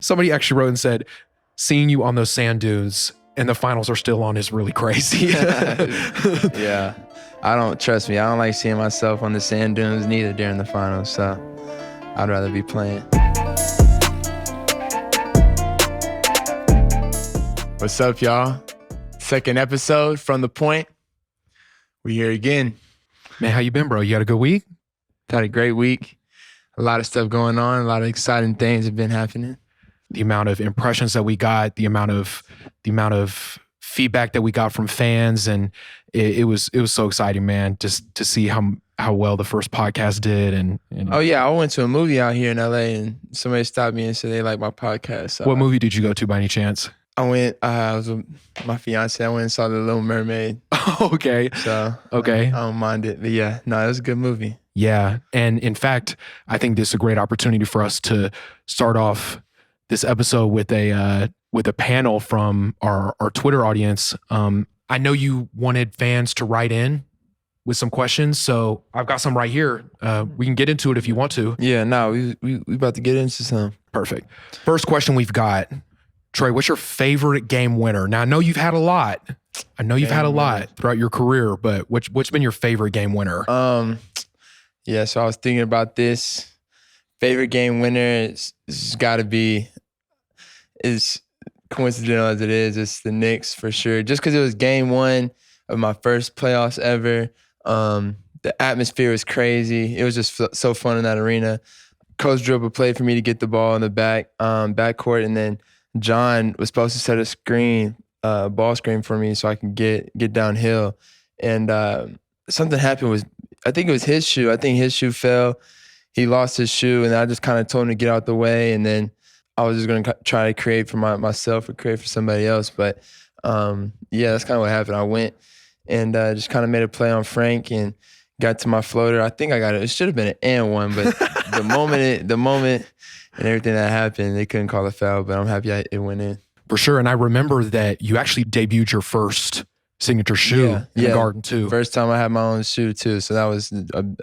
Somebody actually wrote and said, seeing you on those sand dunes and the finals are still on is really crazy. Yeah. I don't like seeing myself on the sand dunes neither during the finals, so I'd rather be playing. What's up, y'all? Second episode from The Point. We here again. Man, how you been, bro? You had a good week? Had a great week. A lot of stuff going on. A lot of exciting things have been happening. The amount of impressions that we got, the amount of feedback that we got from fans, and it was so exciting, man, just to see how well the first podcast did. And oh yeah, I went to a movie out here in LA, and somebody stopped me and said they like my podcast. So what movie did you go to by any chance? I went. I was with my fiance. I went and saw The Little Mermaid. Okay. So okay, I don't mind it. But yeah, no, it was a good movie. Yeah, and in fact, I think this is a great opportunity for us to start off this episode with a panel from our Twitter audience. I know you wanted fans to write in with some questions, so I've got some right here. We can get into it if you want to. Yeah, no, we about to get into some. Perfect. First question we've got, Trae, what's your favorite game winner? Now, I know you've had a lot. Throughout your career, but what's been your favorite game winner? Yeah, so I was thinking about this. Favorite game winner is got to be, is coincidental as it is, it's the Knicks for sure. Just because it was game one of my first playoffs ever. The atmosphere was crazy. It was just so fun in that arena. Coach Dribble played for me to get the ball in the backcourt, and then John was supposed to set a ball screen for me so I can get downhill. And something happened I think it was his shoe. I think his shoe fell. He lost his shoe, and I just kind of told him to get out the way. And then I was just going to try to create for myself or create for somebody else. But yeah, that's kind of what happened. I went and just kind of made a play on Frank and got to my floater. I think I got it. It should have been an and one, but the moment and everything that happened, they couldn't call a foul. But I'm happy it went in. For sure. And I remember that you actually debuted your first signature shoe in the Garden too. First time I had my own shoe too. So that was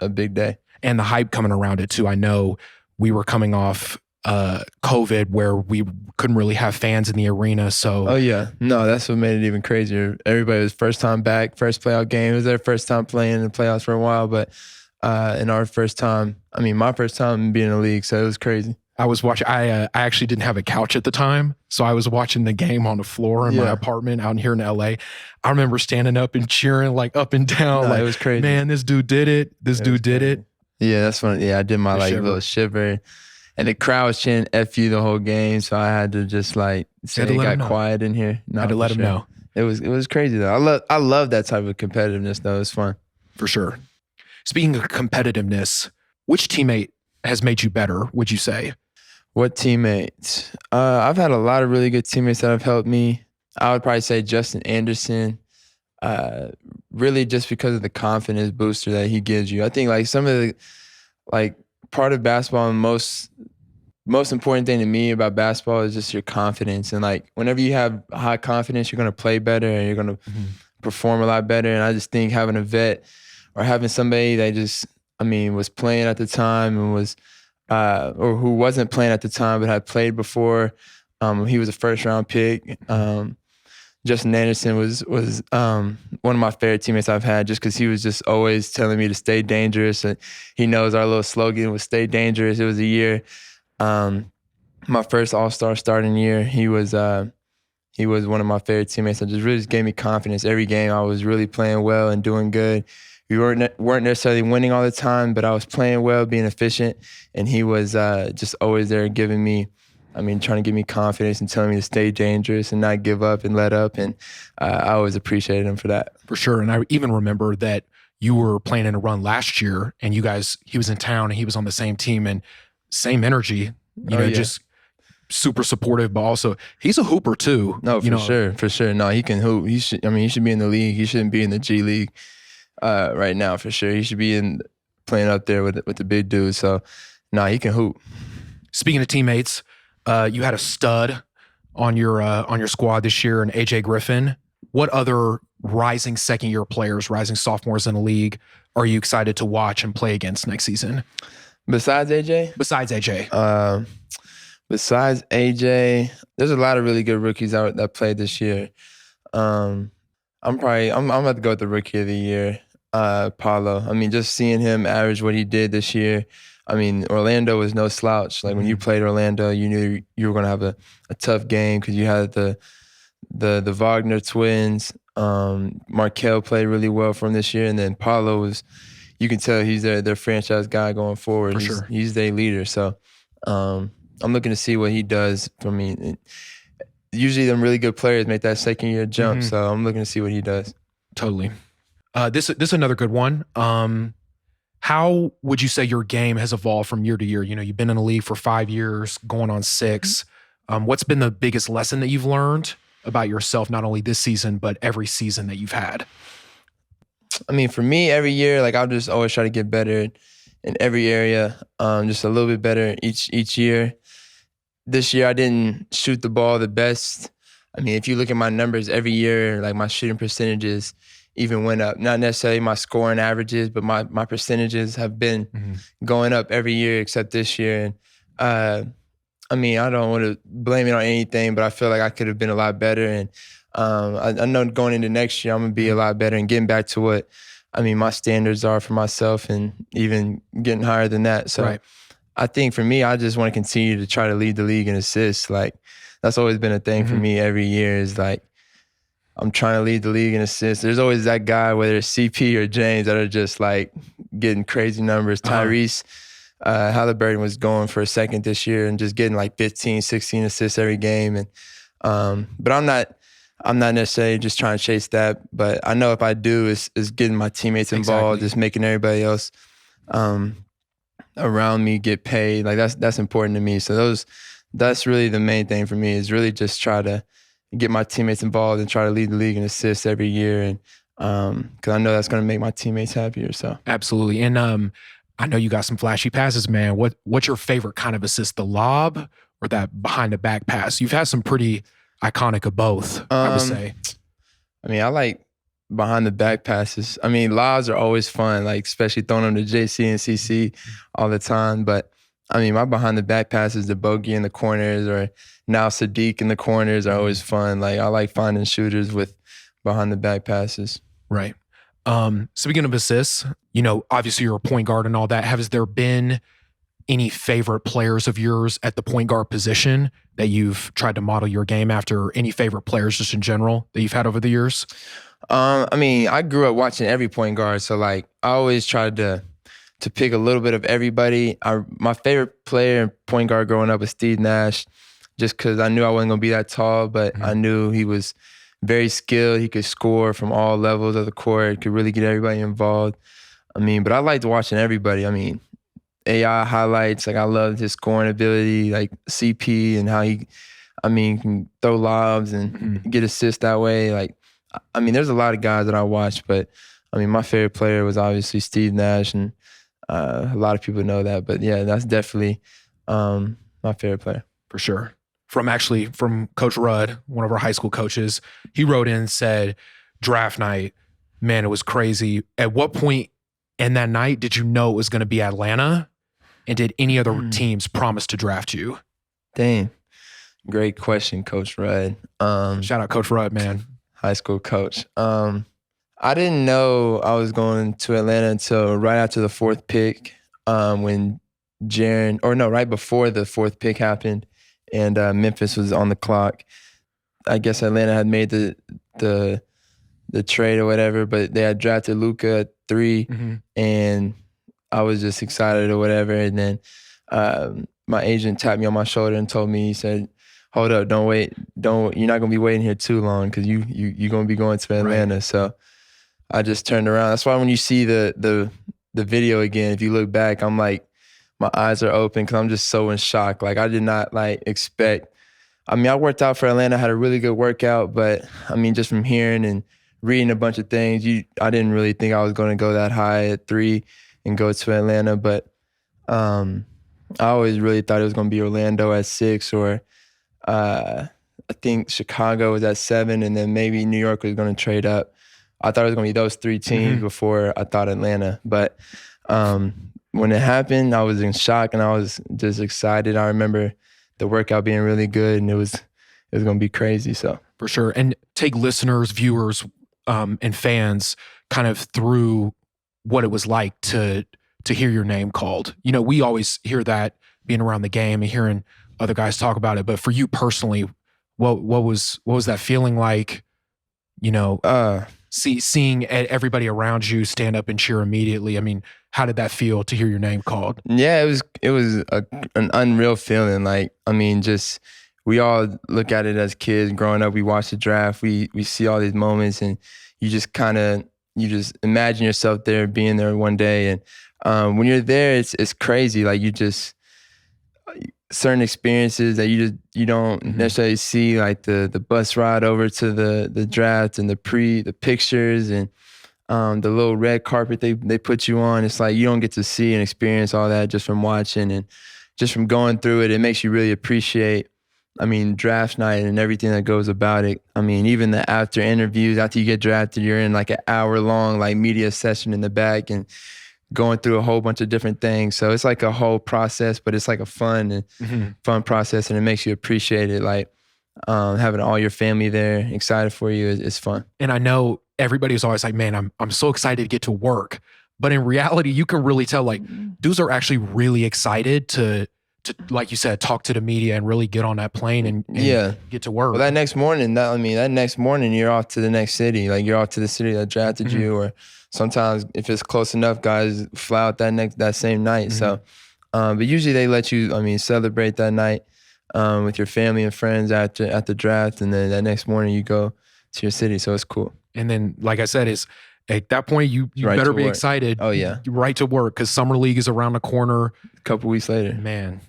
a big day. And the hype coming around it too. I know we were coming off COVID where we couldn't really have fans in the arena. So oh yeah, no, that's what made it even crazier. Everybody was first time back, first playoff game. It was their first time playing in the playoffs for a while, but in our first time, my first time being in the league, so it was crazy. I was watching. I actually didn't have a couch at the time, so I was watching the game on the floor in my apartment out here in LA. I remember standing up and cheering like up and down. No, like, it was crazy. Man, this dude did it. This dude did it. Yeah, that's when. Yeah, I did my little shiver, and the crowd was chanting "F you" the whole game. So I had to just say it got quiet in here. I had to let him know. It was crazy though. I love that type of competitiveness though. It's fun for sure. Speaking of competitiveness, which teammate has made you better? Would you say? What teammates? I've had a lot of really good teammates that have helped me. I would probably say Justin Anderson, really just because of the confidence booster that he gives you. I think like some of the, part of basketball and most important thing to me about basketball is just your confidence. And like whenever you have high confidence, you're going to play better and you're going to perform a lot better. And I just think having a vet or having somebody that just, was playing at the time and was, or who wasn't playing at the time but had played before. He was a first round pick. Justin Anderson was one of my favorite teammates I've had just because he was just always telling me to stay dangerous. And he knows our little slogan was stay dangerous. It was a year, my first All-Star starting year. He was one of my favorite teammates that just really gave me confidence. Every game I was really playing well and doing good. We weren't necessarily winning all the time, but I was playing well, being efficient, and he was just always there giving me, trying to give me confidence and telling me to stay dangerous and not give up and let up, and I always appreciated him for that. For sure, and I even remember that you were playing in a run last year, and he was in town, and he was on the same team, and same energy, just super supportive, but also he's a hooper too. No, for sure. No, he can hoop. He should be in the league. He shouldn't be in the G League. Right now, for sure. He should be playing up there with the big dudes. So, he can hoop. Speaking of teammates, you had a stud on your squad this year, and AJ Griffin. What other rising second-year players, rising sophomores in the league, are you excited to watch and play against next season? Besides AJ? Besides AJ. Besides AJ, there's a lot of really good rookies out that played this year. I'm about to go with the rookie of the year, Paulo. I mean, just seeing him average what he did this year. I mean, Orlando was no slouch. Like when you played Orlando, you knew you were going to have a tough game because you had the Wagner twins. Markel played really well for him this year, and then Paulo was. You can tell he's their franchise guy going forward. For sure. He's their leader. So I'm looking to see what he does for me. Usually them really good players make that second year jump. So I'm looking to see what he does. Totally. This is another good one. How would you say your game has evolved from year to year? You know, you've been in the league for 5 years, going on 6. What's been the biggest lesson that you've learned about yourself, not only this season, but every season that you've had? I mean, for me, every year, like I'll just always try to get better in every area, just a little bit better each year. This year, I didn't shoot the ball the best. I mean, if you look at my numbers every year, like my shooting percentages even went up. Not necessarily my scoring averages, but my percentages have been going up every year except this year. And I mean, I don't want to blame it on anything, but I feel like I could have been a lot better. And I know going into next year, I'm going to be a lot better and getting back to what, I mean, my standards are for myself and even getting higher than that. So I think for me, I just want to continue to try to lead the league in assists. Like that's always been a thing for me every year is like, I'm trying to lead the league in assists. There's always that guy, whether it's CP or James, that are just like getting crazy numbers. Tyrese Halliburton was going for a second this year and just getting like 15, 16 assists every game. And but I'm not necessarily just trying to chase that. But I know if I do, is getting my teammates involved, just making everybody else around me get paid. Like that's important to me. So that's really the main thing for me is really just try to get my teammates involved and try to lead the league in assists every year. And because I know that's going to make my teammates happier. So absolutely. And I know you got some flashy passes, man. What's your favorite kind of assist, the lob or that behind the back pass? You've had some pretty iconic of both, I would say. I mean, I like behind the back passes. I mean, lobs are always fun, like especially throwing them to JC and CC all the time. But I mean, my behind the back passes, the bogey in the corners or now Sadiq in the corners are always fun. Like I like finding shooters with behind the back passes. Right. Speaking of assists, you know, obviously you're a point guard and all that. Has there been any favorite players of yours at the point guard position that you've tried to model your game after? Any favorite players just in general that you've had over the years? I mean, I grew up watching every point guard. So like I always tried to pick a little bit of everybody. My favorite player and point guard growing up was Steve Nash, just because I knew I wasn't going to be that tall, but I knew he was very skilled. He could score from all levels of the court, could really get everybody involved. I mean, but I liked watching everybody. I mean, AI highlights, like I loved his scoring ability, like CP and how he, I mean, can throw lobs and get assists that way. Like, I mean, there's a lot of guys that I watched, but I mean, my favorite player was obviously Steve Nash, and a lot of people know that. But yeah, that's definitely my favorite player. For sure. From Coach Rudd, one of our high school coaches, he wrote in and said, draft night, man, it was crazy. At what point in that night did you know it was going to be Atlanta? And did any other teams promise to draft you? Dang. Great question, Coach Rudd. Shout out Coach Rudd, man. High school coach. I didn't know I was going to Atlanta until right after the 4th pick, when right before the 4th pick happened and Memphis was on the clock. I guess Atlanta had made the trade or whatever, but they had drafted Luka at 3 and I was just excited or whatever. And then my agent tapped me on my shoulder and told me, he said, hold up, don't wait. You're not gonna be waiting here too long because you're gonna be going to Atlanta. Right. So I just turned around. That's why when you see the video again, if you look back, I'm like, my eyes are open because I'm just so in shock. Like I did not expect. I mean, I worked out for Atlanta, had a really good workout, but I mean, just from hearing and reading a bunch of things, I didn't really think I was going to go that high at 3 and go to Atlanta. But I always really thought it was going to be Orlando at 6, or I think Chicago was at 7, and then maybe New York was going to trade up. I thought it was going to be those 3 teams before I thought Atlanta. But when it happened, I was in shock and I was just excited. I remember the workout being really good, and it was going to be crazy. So For sure. And take listeners, viewers, and fans kind of through what it was like to hear your name called. You know, we always hear that being around the game and hearing other guys talk about it. But for you personally, what was that feeling like? You know, seeing everybody around you stand up and cheer immediately. I mean, how did that feel to hear your name called? yeah, it was an unreal feeling. Like, I mean, just we all look at it as kids growing up. We watch the draft. We see all these moments, and you just imagine yourself there, being there one day. And when you're there, it's crazy. Like, you just certain experiences that you don't necessarily see, like the bus ride over to the draft and the pictures and the little red carpet they put you on. It's like you don't get to see and experience all that just from watching and just from going through it. It makes you really appreciate, I mean, draft night and everything that goes about it. I mean, even the after interviews, after you get drafted, you're in like an hour-long like media session in the back and going through a whole bunch of different things. So it's like a whole process, but it's like a fun process, and it makes you appreciate it. Like having all your family there excited for you is fun. And I know everybody was always like, man, I'm so excited to get to work. But in reality, you can really tell like dudes are actually really excited to like you said, talk to the media and really get on that plane and get to work. Well, that next morning you're off to the next city. Like, you're off to the city that drafted you, or sometimes if it's close enough, guys fly out that same night. So, but usually they let you, I mean, celebrate that night with your family and friends at the draft, and then that next morning you go to your city. So it's cool. And then, like I said, is at that point you right better be work. Excited. Oh yeah, right to work, because summer league is around the corner. A couple weeks later, man,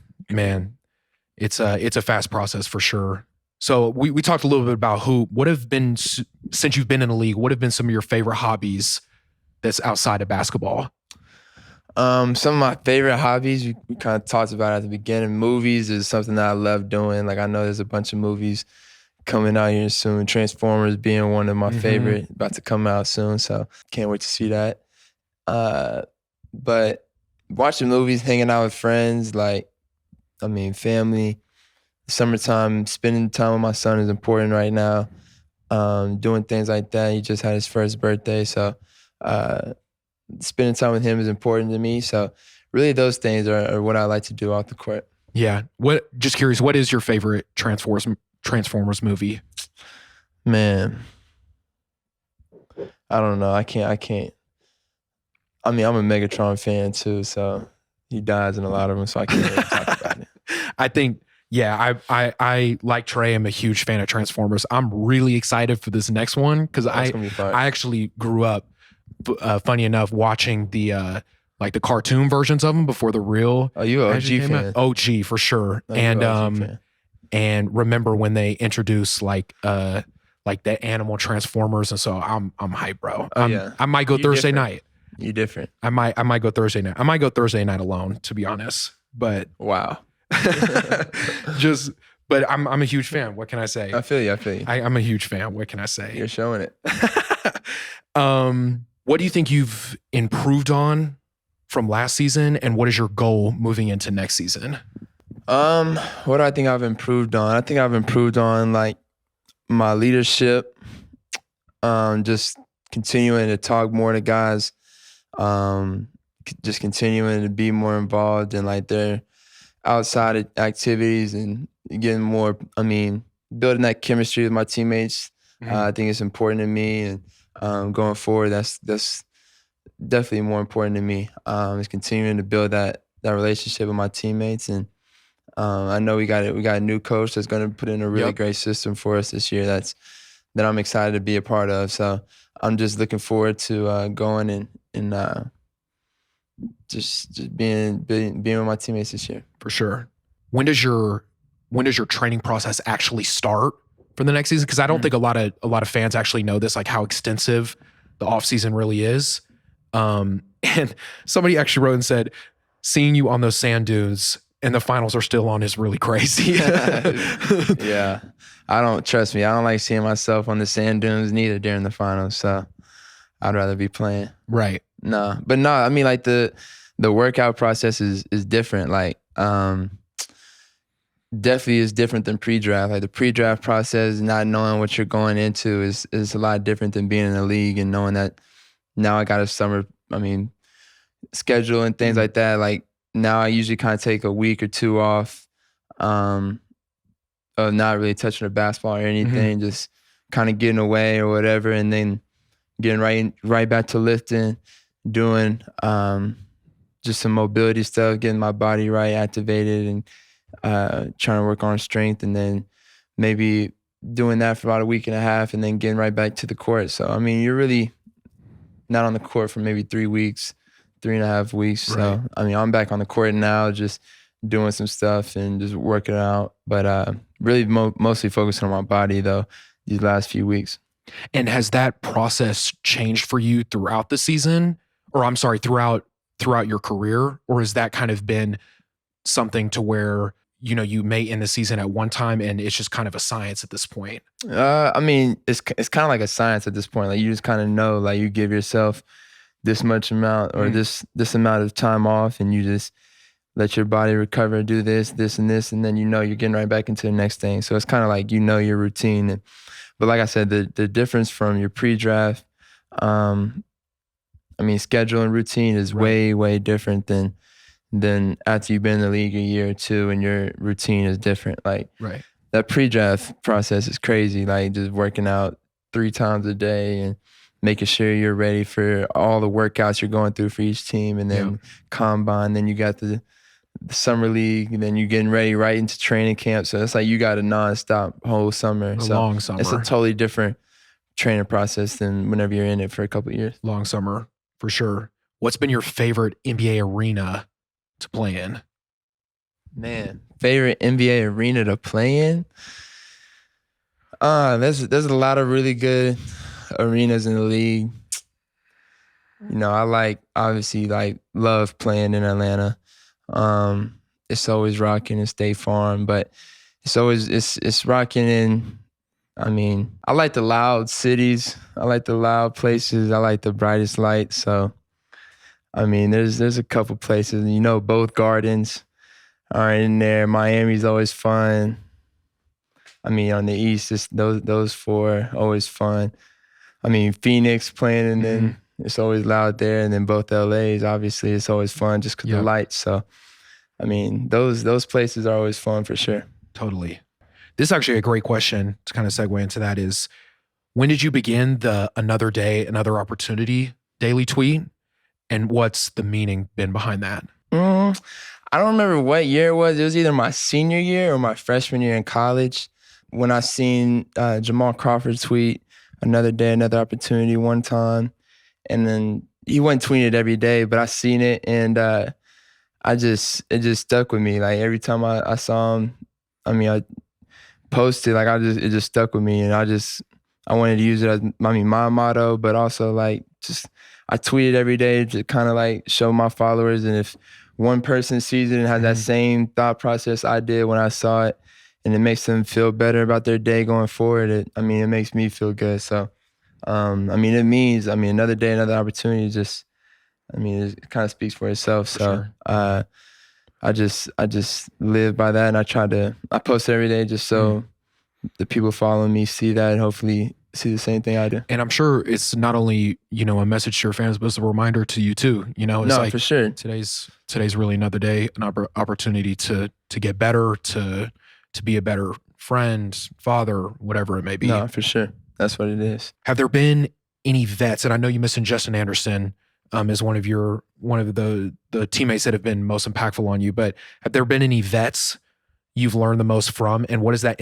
it's a fast process for sure. So we talked a little bit about what have been, since you've been in the league, what have been some of your favorite hobbies that's outside of basketball? Some of my favorite hobbies we kind of talked about at the beginning. Movies is something that I love doing. Like, I know there's a bunch of movies coming out here soon. Transformers being one of my favorite, about to come out soon. So can't wait to see that. But watching movies, hanging out with friends, like, I mean, family, summertime, spending time with my son is important right now. Doing things like that. He just had his first birthday. So spending time with him is important to me. So really those things are what I like to do off the court. Yeah. Just curious, what is your favorite Transformers movie? Man, I don't know. I can't. I mean, I'm a Megatron fan too, so he dies in a lot of them, so I can't really talk about it. I think, yeah, I like Trey. I'm a huge fan of Transformers. I'm really excited for this next one because I actually grew up, funny enough, watching the like the cartoon versions of them before the real. Oh, you OG fan? OG for sure. And remember when they introduced like the animal Transformers, and so I'm hype, bro. I might go Thursday night. You different. I might go Thursday night. I might go Thursday night alone, to be honest. But wow. But I'm a huge fan. What can I say? I feel you. I'm a huge fan. What can I say? You're showing it. What do you think you've improved on from last season, and what is your goal moving into next season? What do I think I've improved on? I think I've improved on like my leadership. Just continuing to talk more to guys. Just continuing to be more involved in like their outside activities and getting more, I mean, building that chemistry with my teammates. I think it's important to me, and going forward, that's definitely more important to me. Is continuing to build that relationship with my teammates, and I know we got a new coach that's going to put in a really great system for us this year. That I'm excited to be a part of. So I'm just looking forward to going and just being with my teammates this year. For sure. When does your training process actually start for the next season? Because I don't think a lot of fans actually know this, like how extensive the off season really is. And somebody actually wrote and said, seeing you on those sand dunes and the finals are still on is really crazy. Yeah. I don't like seeing myself on the sand dunes neither during the finals. So I'd rather be playing. Right. No, I mean, like the workout process is different. Like, definitely is different than pre-draft. Like the pre-draft process, not knowing what you're going into is a lot different than being in the league and knowing that now I got a summer, schedule and things like that. Like now I usually kind of take a week or two off of not really touching the basketball or anything, just kind of getting away or whatever, and then getting right back to lifting, doing just some mobility stuff, getting my body right, activated, and trying to work on strength, and then maybe doing that for about a week and a half, and then getting right back to the court. So, I mean, you're really not on the court for maybe 3 weeks, 3.5 weeks. Right. So, I mean, I'm back on the court now, just doing some stuff and just working out. But really mostly focusing on my body, though, these last few weeks. And has that process changed for you throughout the season? Or I'm sorry, throughout your career? Or has that kind of been something to where, you know, you may end the season at one time and it's just kind of a science at this point? I mean, it's kind of like a science at this point. Like you just kind of know, like you give yourself this much amount or this amount of time off, and you just let your body recover, do this, and this, and then you know you're getting right back into the next thing. So it's kind of like you know your routine. But like I said, the difference from your pre-draft, schedule and routine is way different than after you've been in the league a year or two and your routine is different. Like that pre-draft process is crazy. Like just working out 3 times a day and making sure you're ready for all the workouts you're going through for each team, and then combine. Then you got the summer league, and then you're getting ready right into training camp. So it's like you got a nonstop whole summer. Long summer. It's a totally different training process than whenever you're in it for a couple of years. Long summer, for sure. What's been your favorite NBA arena to play in? Man, favorite NBA arena to play in? There's a lot of really good arenas in the league. You know, I love playing in Atlanta. It's always rocking in State Farm, but it's rocking in. I mean, I like the loud cities. I like the loud places. I like the brightest lights. So, I mean, there's a couple places. You know, both Gardens are in there. Miami's always fun. I mean, on the East, it's those 4 always fun. I mean, Phoenix playing, and then it's always loud there. And then both LAs, obviously, it's always fun just because of the lights. So, I mean, those places are always fun for sure. Totally. This is actually a great question to kind of segue into that is, when did you begin the Another Day, Another Opportunity daily tweet? And what's the meaning been behind that? I don't remember what year it was. It was either my senior year or my freshman year in college when I seen Jamal Crawford tweet Another Day, Another Opportunity one time. And then he wasn't tweeting it every day, but I seen it, and it just stuck with me. Like every time I saw him, I posted, like it just stuck with me, and I wanted to use it as my motto, but also like just I tweet it every day to kind of like show my followers, and if one person sees it and has that same thought process I did when I saw it, and it makes them feel better about their day going forward, it makes me feel good. So, it means, another day, another opportunity. It kind of speaks for itself. For sure. I just live by that, and I post every day just so the people following me see that and hopefully see the same thing I do. And I'm sure it's not only, you know, a message to your fans, but it's a reminder to you too. You know, it's like for sure. Today's really another day, an opportunity to get better, to be a better friend, father, whatever it may be. No, for sure. That's what it is. Have there been any vets? And I know you mentioned Justin Anderson as one of the teammates that have been most impactful on you, but have there been any vets you've learned the most from? And what has that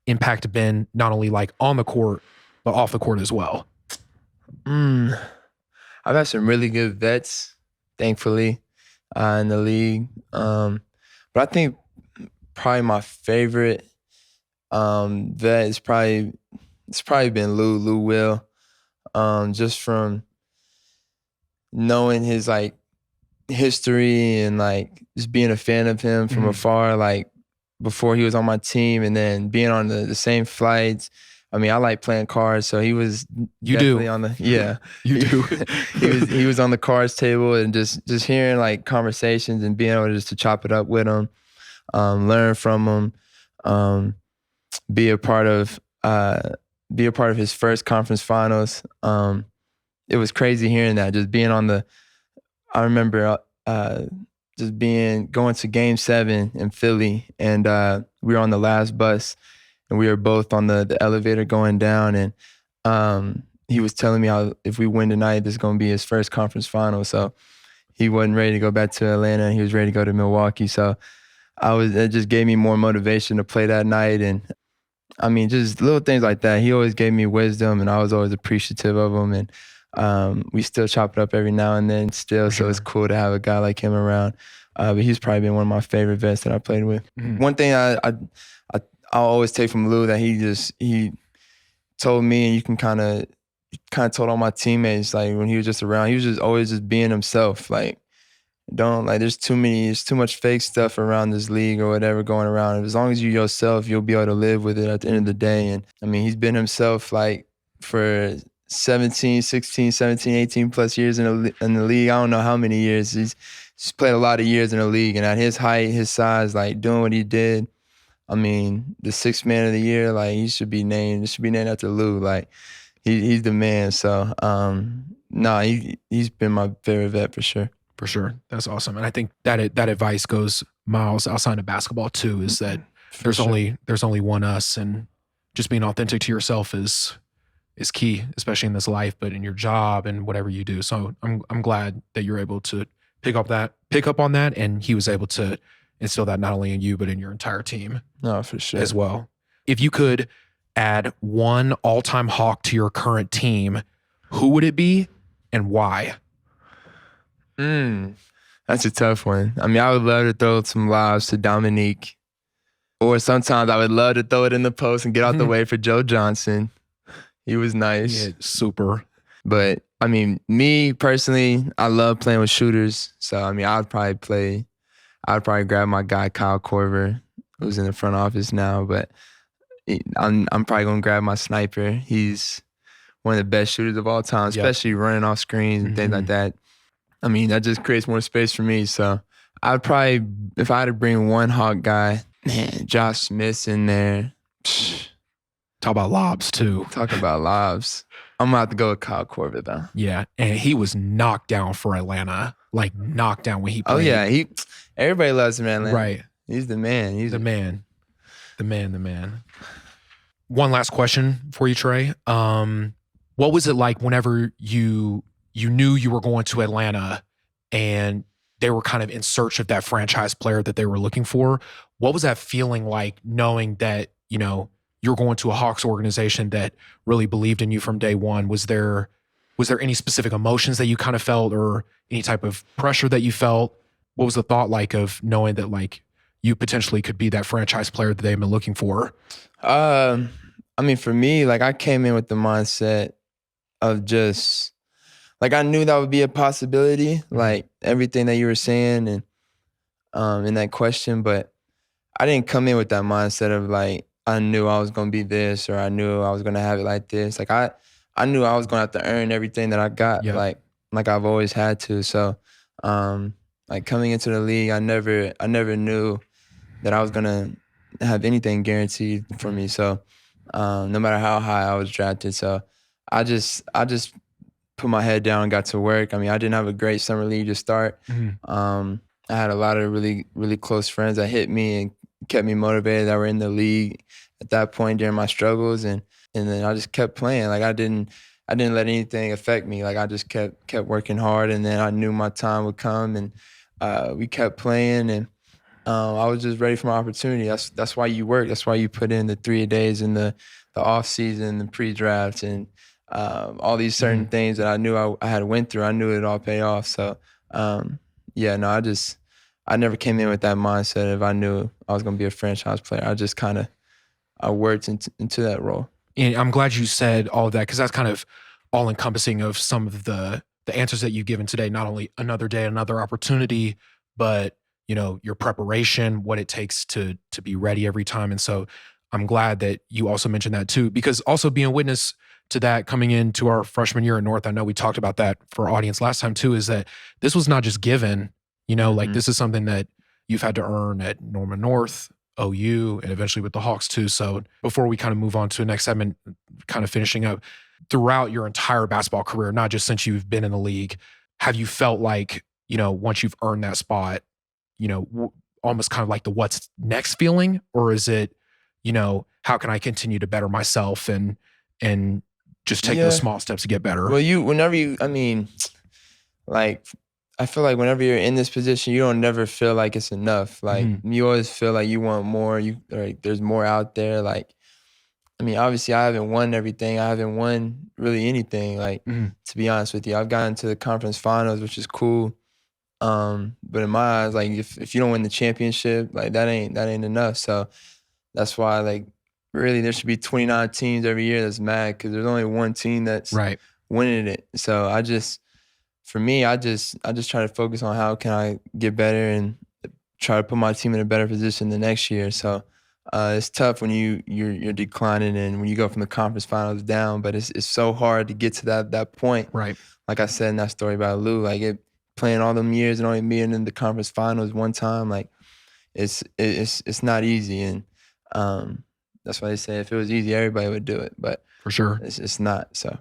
impact been, not only like on the court, but off the court as well? I've had some really good vets, thankfully, in the league. But I think probably my favorite vet is probably been Lou Will. Just from knowing his like history and like just being a fan of him from afar, like before he was on my team, and then being on the same flights. I like playing cards, so he was definitely on the you do. he was on the cards table, and just hearing like conversations and being able to chop it up with him, learn from him. be a part of his first conference finals. It was crazy hearing that. Just being I remember just going to Game 7 in Philly, and we were on the last bus, and we were both on the elevator going down, and he was telling me how if we win tonight, this is going to be his first conference final. So he wasn't ready to go back to Atlanta. He was ready to go to Milwaukee. So it just gave me more motivation to play that night. And I mean, just little things like that. He always gave me wisdom, and I was always appreciative of him. And we still chop it up every now and then still. So it's cool to have a guy like him around. But he's probably been one of my favorite vets that I played with. One thing I'll always take from Lou that he told me, and you can kind of told all my teammates, like when he was just around, he was just always just being himself. Like, there's too much fake stuff around this league or whatever going around. As long as you yourself, you'll be able to live with it at the end of the day. And I mean, he's been himself like for 17, 16, 17, 18 plus years in the league. I don't know how many years. He's played a lot of years in the league, and at his height, his size, like doing what he did, I mean, the 6th man of the year, like it should be named after Lou. Like he's the man. So he's been my favorite vet for sure. For sure. That's awesome. And I think that advice goes miles outside of basketball too, is that there's only one us, and just being authentic to yourself is key, especially in this life, but in your job and whatever you do. So I'm glad that you're able to pick up on that, and he was able to instill that not only in you, but in your entire team. No, for sure. As well. If you could add one all-time Hawk to your current team, who would it be and why? That's a tough one. I mean, I would love to throw some lobs to Dominique, or sometimes I would love to throw it in the post and get out the way for Joe Johnson. He was nice. Yeah, super. But I mean, me personally, I love playing with shooters. So I mean, I'd probably grab my guy Kyle Korver, who's in the front office now. But I'm probably gonna grab my sniper. He's one of the best shooters of all time, especially running off screens and things like that. I mean, that just creates more space for me. So I'd probably, if I had to bring one Hawk guy, man, Josh Smith's in there. Talk about lobs too. Talk about lobs. I'm gonna have to go with Kyle Korver though. Yeah, and he was knocked down for Atlanta, like knocked down when he played. Oh yeah, everybody loves him, Atlanta. Right. He's the man. He's the man. The man. One last question for you, Trae. What was it like whenever you knew you were going to Atlanta and they were kind of in search of that franchise player that they were looking for? What was that feeling like, knowing that, you're going to a Hawks organization that really believed in you from day one? Was there any specific emotions that you kind of felt, or any type of pressure that you felt? What was the thought like of knowing that like you potentially could be that franchise player that they've been looking for? I mean, for me, like I came in with the mindset of just like, I knew that would be a possibility, like everything that you were saying and in that question, but I didn't come in with that mindset of like, I knew I was going to be this, or I knew I was going to have it like this. Like I knew I was going to have to earn everything that I got, like I've always had to. So, like coming into the league, I never knew that I was going to have anything guaranteed for me. So, no matter how high I was drafted. So I just put my head down and got to work. I mean, I didn't have a great summer league to start. I had a lot of really, really close friends that hit me and kept me motivated, that were in the league at that point during my struggles. And then I just kept playing. Like I didn't let anything affect me. Like I just kept working hard, and then I knew my time would come, and we kept playing, and I was just ready for my opportunity. That's why you work. That's why you put in the 3-a-days in the off season, the pre-draft, and all these certain things that I knew I had went through. I knew it all pay off. So I never came in with that mindset of I knew I was going to be a franchise player. I just I worked into that role. And I'm glad you said all of that, because that's kind of all encompassing of some of the answers that you've given today. Not only another day, another opportunity, but your preparation, what it takes to be ready every time. And so I'm glad that you also mentioned that too, because also being a witness to that coming into our freshman year at North, I know we talked about that for our audience last time too, is that this was not just given, like this is something that you've had to earn at Norman North, OU and eventually with the Hawks too. So before we kind of move on to the next segment, kind of finishing up, throughout your entire basketball career, not just since you've been in the league, have you felt like, once you've earned that spot, almost kind of like the what's next feeling? Or is it, how can I continue to better myself and just take those small steps to get better? Well, like, I feel like whenever you're in this position, you don't never feel like it's enough. Like, you always feel like you want more. There's more out there. Like, obviously, I haven't won everything. I haven't won really anything. Like, to be honest with you, I've gotten to the conference finals, which is cool. But in my eyes, like, if you don't win the championship, like, that ain't enough. So that's why, like, really, there should be 29 teams every year that's mad because there's only one team that's winning it. So for me, I just try to focus on how can I get better and try to put my team in a better position the next year. So it's tough when you're declining and when you go from the conference finals down, but it's so hard to get to that point. Right. Like I said in that story about Lou, like playing all them years and only being in the conference finals one time, like it's not easy. And that's why they say if it was easy, everybody would do it. But for sure, it's not. So,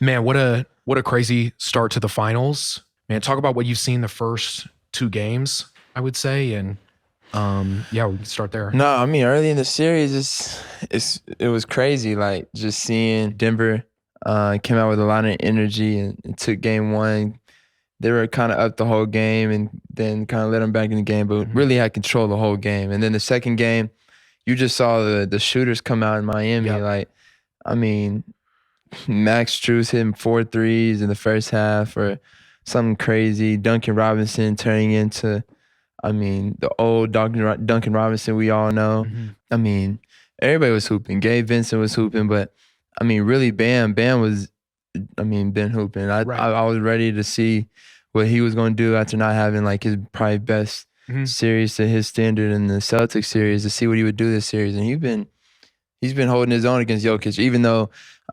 man, what a crazy start to the finals. Man, talk about what you've seen the first 2 games, I would say, and we can start there. No, early in the series, it was crazy. Like just seeing Denver came out with a lot of energy and took game 1. They were kind of up the whole game and then kind of let them back in the game, but really had control of the whole game. And then the second game, you just saw the shooters come out in Miami. Yep. Like, Max Strus hitting 4 threes in the first half or something crazy. Duncan Robinson turning into, the old Duncan Robinson we all know. Everybody was hooping. Gabe Vincent was hooping, but, really Bam was, been hooping. I was ready to see what he was going to do after not having, like, his probably best series to his standard in the Celtics series, to see what he would do this series. And he's been holding his own against Jokic, even though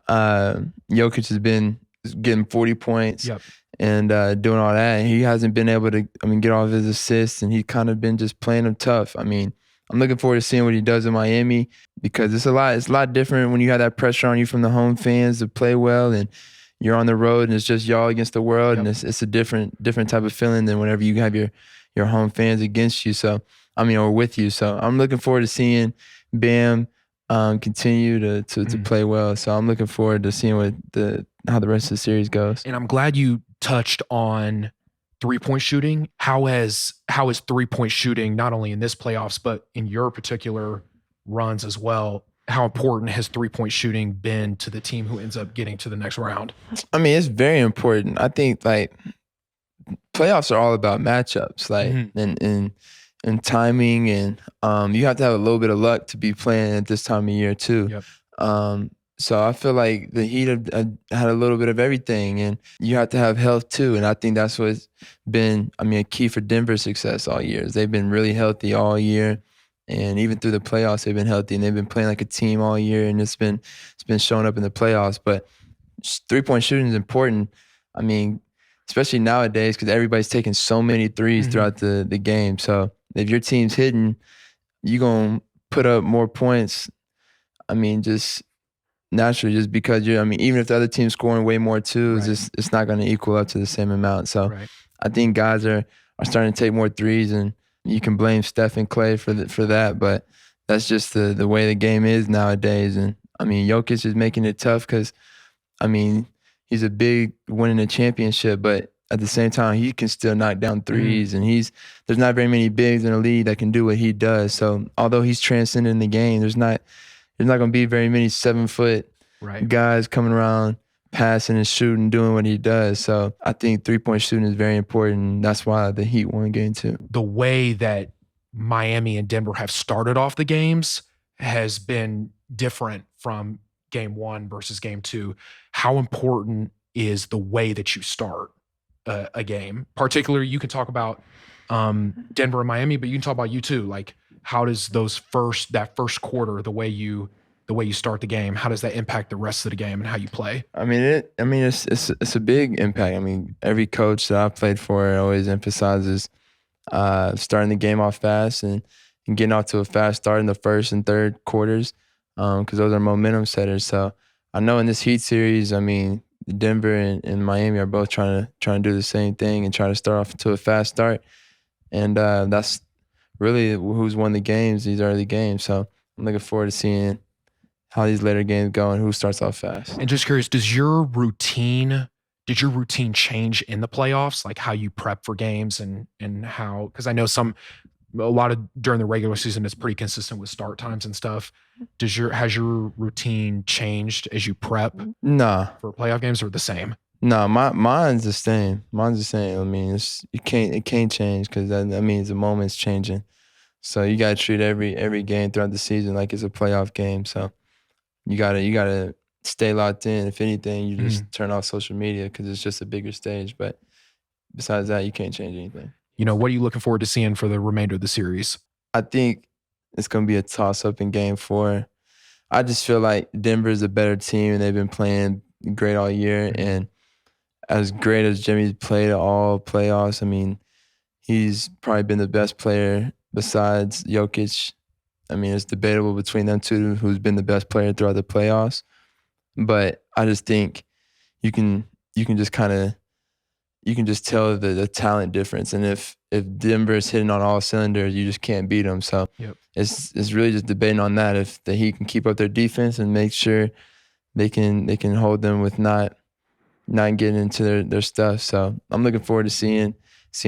Jokic has been getting 40 points and doing all that. He hasn't been able to, get all of his assists, and he's kind of been just playing them tough. I'm looking forward to seeing what he does in Miami because it's a lot different when you have that pressure on you from the home fans to play well, and you're on the road and it's just y'all against the world, and it's a different type of feeling than whenever you have your home fans against you. So or with you. So I'm looking forward to seeing Bam continue to play well. So I'm looking forward to seeing how the rest of the series goes. And I'm glad you touched on 3-point shooting. How has 3-point shooting, not only in this playoffs, but in your particular runs as well, how important has 3-point shooting been to the team who ends up getting to the next round? It's very important. I think, like, playoffs are all about matchups, like, and timing, and you have to have a little bit of luck to be playing at this time of year too. So I feel like the Heat have had a little bit of everything, and you have to have health too. And I think that's what's been, a key for Denver's success all year. They've been really healthy all year, and even through the playoffs, they've been healthy, and they've been playing like a team all year, and it's been showing up in the playoffs. But 3-point shooting is important. Especially nowadays because everybody's taking so many threes throughout the game. So if your team's hitting, you're going to put up more points. Just naturally, just because you're, even if the other team's scoring way more too, it's not going to equal up to the same amount. So I think guys are starting to take more threes, and you can blame Steph and Clay for that, but that's just the way the game is nowadays. And Jokic is making it tough because, he's a big winning a championship, but at the same time, he can still knock down threes, and there's not very many bigs in the league that can do what he does. So although he's transcending the game, there's not going to be very many 7-foot guys coming around, passing and shooting, doing what he does. So I think 3-point shooting is very important. That's why the Heat won game 2. The way that Miami and Denver have started off the games has been different from game 1 versus game 2. How important is the way that you start a game? Particularly, you can talk about Denver and Miami, but you can talk about you too. Like, how does that first quarter, the way you start the game, how does that impact the rest of the game and how you play? It's a big impact. Every coach that I've played for always emphasizes starting the game off fast and and getting off to a fast start in the first and third quarters, because those are momentum setters. So I know in this Heat series, I mean, Denver and Miami are both trying to do the same thing and try to start off to a fast start, and that's really who's won the games, these early games. So I'm looking forward to seeing how these later games go and who starts off fast. And just curious, did your routine change in the playoffs? Like how you prep for games and how, because I know a lot of during the regular season is pretty consistent with start times and stuff. Has your routine changed as you prep Nah, for playoff games, or the same? no, mine's the same. Mine's the same. I mean, it can't change, because that means the moment's changing. So you gotta treat every game throughout the season like it's a playoff game. So you gotta stay locked in. If anything, you just turn off social media because it's just a bigger stage. But besides that, you can't change anything. What are you looking forward to seeing for the remainder of the series? I think it's gonna be a toss-up in Game 4. I just feel like Denver's a better team, and they've been playing great all year. And as great as Jimmy's played all playoffs, I mean, he's probably been the best player besides Jokic. I mean, it's debatable between them two who's been the best player throughout the playoffs. But I just think you can just tell the talent difference. And if Denver's hitting on all cylinders, you just can't beat them. So it's really just debating on that. If the Heat can keep up their defense and make sure they can hold them with not getting into their stuff. So I'm looking forward to seeing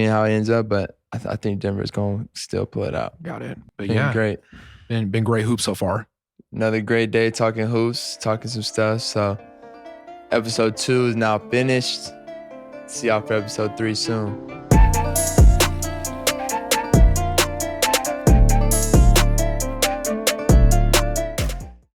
how it ends up. But I think Denver's going to still pull it out. Got it. But Great. Been great hoops so far. Another great day talking hoops, talking some stuff. So episode 2 is now finished. See y'all for episode 3 soon.